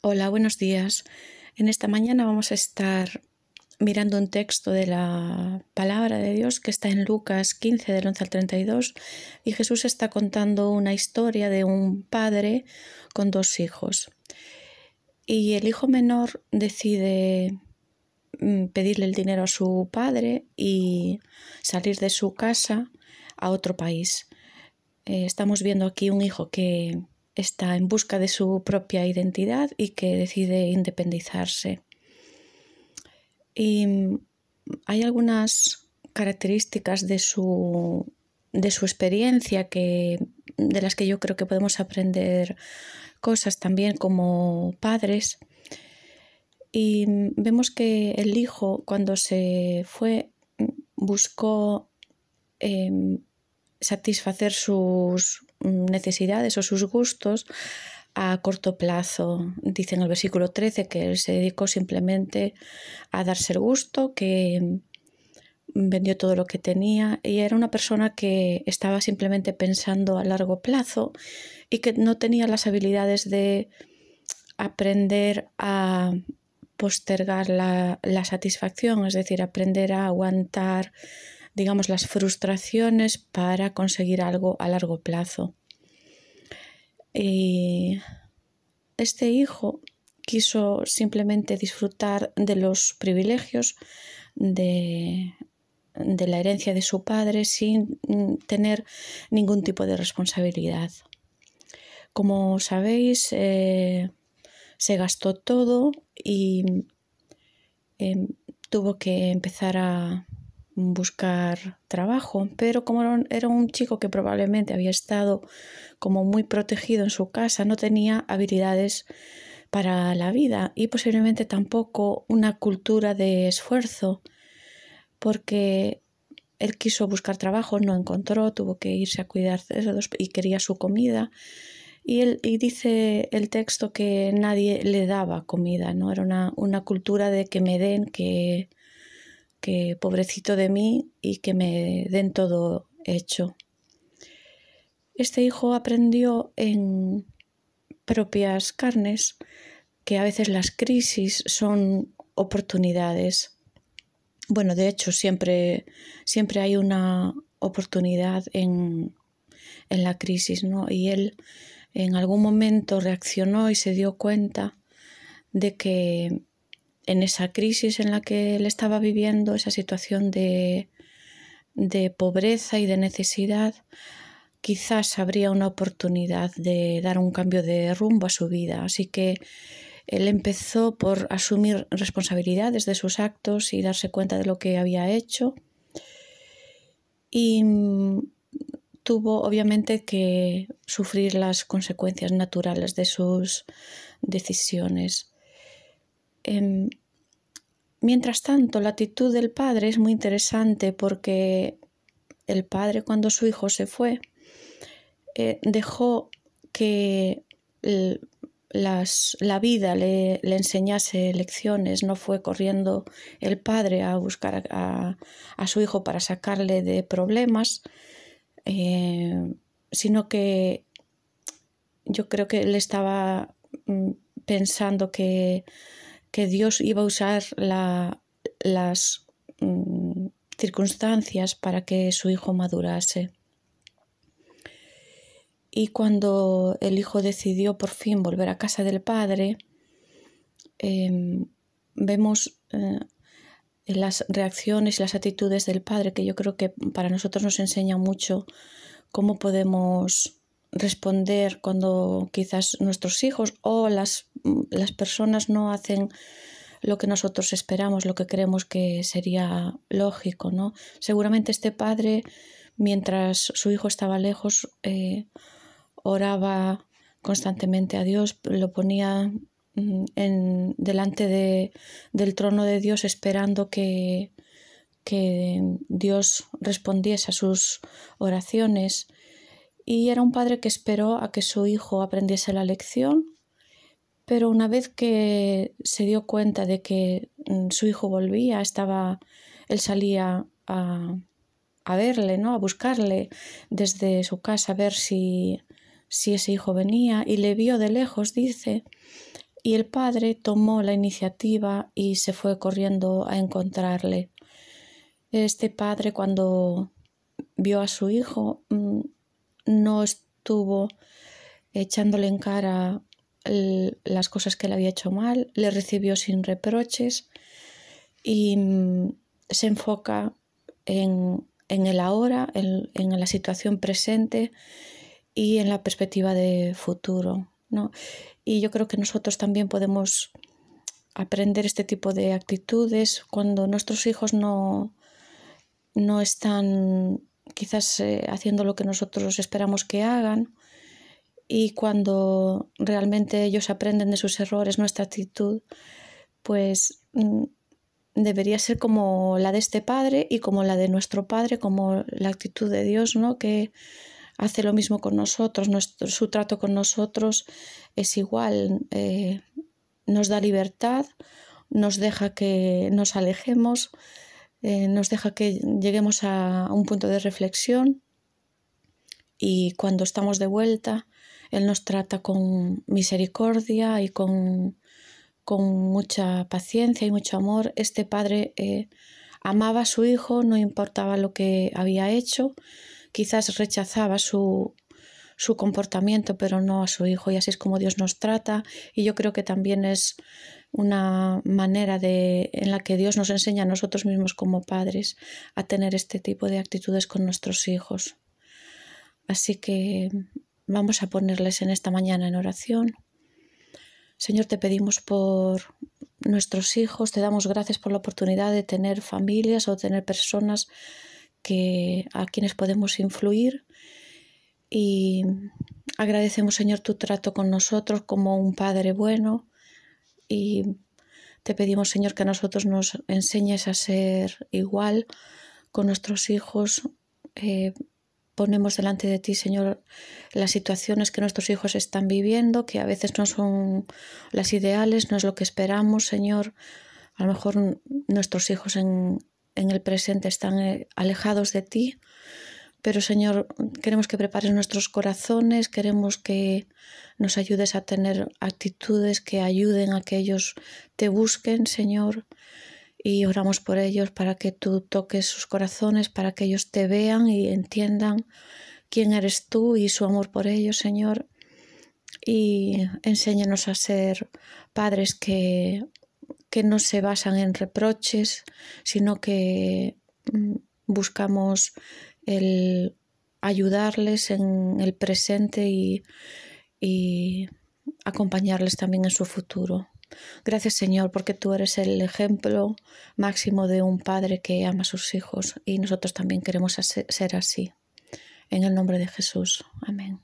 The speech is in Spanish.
Hola, buenos días. En esta mañana vamos a estar mirando un texto de la palabra de Dios que está en Lucas 15, del 11 al 32, y Jesús está contando una historia de un padre con dos hijos. Y el hijo menor decide pedirle el dinero a su padre y salir de su casa a otro país. Estamos viendo aquí un hijo que está en busca de su propia identidad y que decide independizarse. Y hay algunas características de su experiencia de las que yo creo que podemos aprender cosas también como padres. Y vemos que el hijo, cuando se fue, buscó satisfacer sus necesidades o sus gustos a corto plazo. Dice en el versículo 13 que él se dedicó simplemente a darse el gusto, que vendió todo lo que tenía y era una persona que estaba simplemente pensando a largo plazo y que no tenía las habilidades de aprender a postergar la satisfacción, es decir, aprender a aguantar, digamos, las frustraciones para conseguir algo a largo plazo. Y este hijo quiso simplemente disfrutar de los privilegios de la herencia de su padre sin tener ningún tipo de responsabilidad. Como sabéis, se gastó todo y tuvo que empezar a buscar trabajo, pero como era un chico que probablemente había estado como muy protegido en su casa, no tenía habilidades para la vida y posiblemente tampoco una cultura de esfuerzo, porque él quiso buscar trabajo, no encontró, tuvo que irse a cuidar cerdos y quería su comida. Y dice el texto que nadie le daba comida, ¿no? Era una cultura de que me den, que pobrecito de mí y que me den todo hecho. Este hijo aprendió en propias carnes que a veces las crisis son oportunidades. Bueno, de hecho, siempre hay una oportunidad en la crisis, ¿no? Y él en algún momento reaccionó y se dio cuenta de que en esa crisis en la que él estaba viviendo, esa situación de pobreza y de necesidad, quizás habría una oportunidad de dar un cambio de rumbo a su vida. Así que él empezó por asumir responsabilidades de sus actos y darse cuenta de lo que había hecho. Y tuvo obviamente que sufrir las consecuencias naturales de sus decisiones. Mientras tanto, la actitud del padre es muy interesante porque el padre, cuando su hijo se fue, dejó que la vida le enseñase lecciones. No fue corriendo el padre a buscar a su hijo para sacarle de problemas, sino que yo creo que él estaba pensando que Dios iba a usar las circunstancias para que su hijo madurase. Y cuando el hijo decidió por fin volver a casa del padre, vemos las reacciones y las actitudes del padre, que yo creo que para nosotros nos enseña mucho cómo podemos responder cuando quizás nuestros hijos o las personas no hacen lo que nosotros esperamos, lo que creemos que sería lógico, ¿no? Seguramente este padre, mientras su hijo estaba lejos, oraba constantemente a Dios, lo ponía delante del trono de Dios, esperando que Dios respondiese a sus oraciones. Y era un padre que esperó a que su hijo aprendiese la lección, pero una vez que se dio cuenta de que su hijo volvía, él salía a verle, ¿no? A buscarle desde su casa, a ver si ese hijo venía, y le vio de lejos, dice, y el padre tomó la iniciativa y se fue corriendo a encontrarle. Este padre, cuando vio a su hijo, no estuvo echándole en cara las cosas que le había hecho mal, le recibió sin reproches y se enfoca en el ahora, en la situación presente y en la perspectiva de futuro, ¿no? Y yo creo que nosotros también podemos aprender este tipo de actitudes cuando nuestros hijos no están quizás haciendo lo que nosotros esperamos que hagan, y cuando realmente ellos aprenden de sus errores, nuestra actitud pues debería ser como la de este padre y como la de nuestro padre, como la actitud de Dios, ¿no? Que hace lo mismo con nosotros, su trato con nosotros es igual, nos da libertad, nos deja que nos alejemos, nos deja que lleguemos a un punto de reflexión, y cuando estamos de vuelta, Él nos trata con misericordia y con mucha paciencia y mucho amor. Este padre amaba a su hijo, no importaba lo que había hecho, quizás rechazaba su comportamiento, pero no a su hijo, y así es como Dios nos trata. Y yo creo que también es una manera en la que Dios nos enseña a nosotros mismos como padres a tener este tipo de actitudes con nuestros hijos. Así que vamos a ponerles en esta mañana en oración. Señor, te pedimos por nuestros hijos, te damos gracias por la oportunidad de tener familias o tener personas a quienes podemos influir, y agradecemos, Señor, tu trato con nosotros como un Padre bueno, y te pedimos, Señor, que a nosotros nos enseñes a ser igual con nuestros hijos. Ponemos delante de ti, Señor, las situaciones que nuestros hijos están viviendo, que a veces no son las ideales, no es lo que esperamos, Señor. A lo mejor nuestros hijos en el presente están alejados de ti, pero, Señor, queremos que prepares nuestros corazones, queremos que nos ayudes a tener actitudes que ayuden a que ellos te busquen, Señor. Y oramos por ellos para que tú toques sus corazones, para que ellos te vean y entiendan quién eres tú y su amor por ellos, Señor. Y enséñanos a ser padres que no se basan en reproches, sino que buscamos el ayudarles en el presente y acompañarles también en su futuro. Gracias, Señor, porque tú eres el ejemplo máximo de un padre que ama a sus hijos, y nosotros también queremos ser así. En el nombre de Jesús. Amén.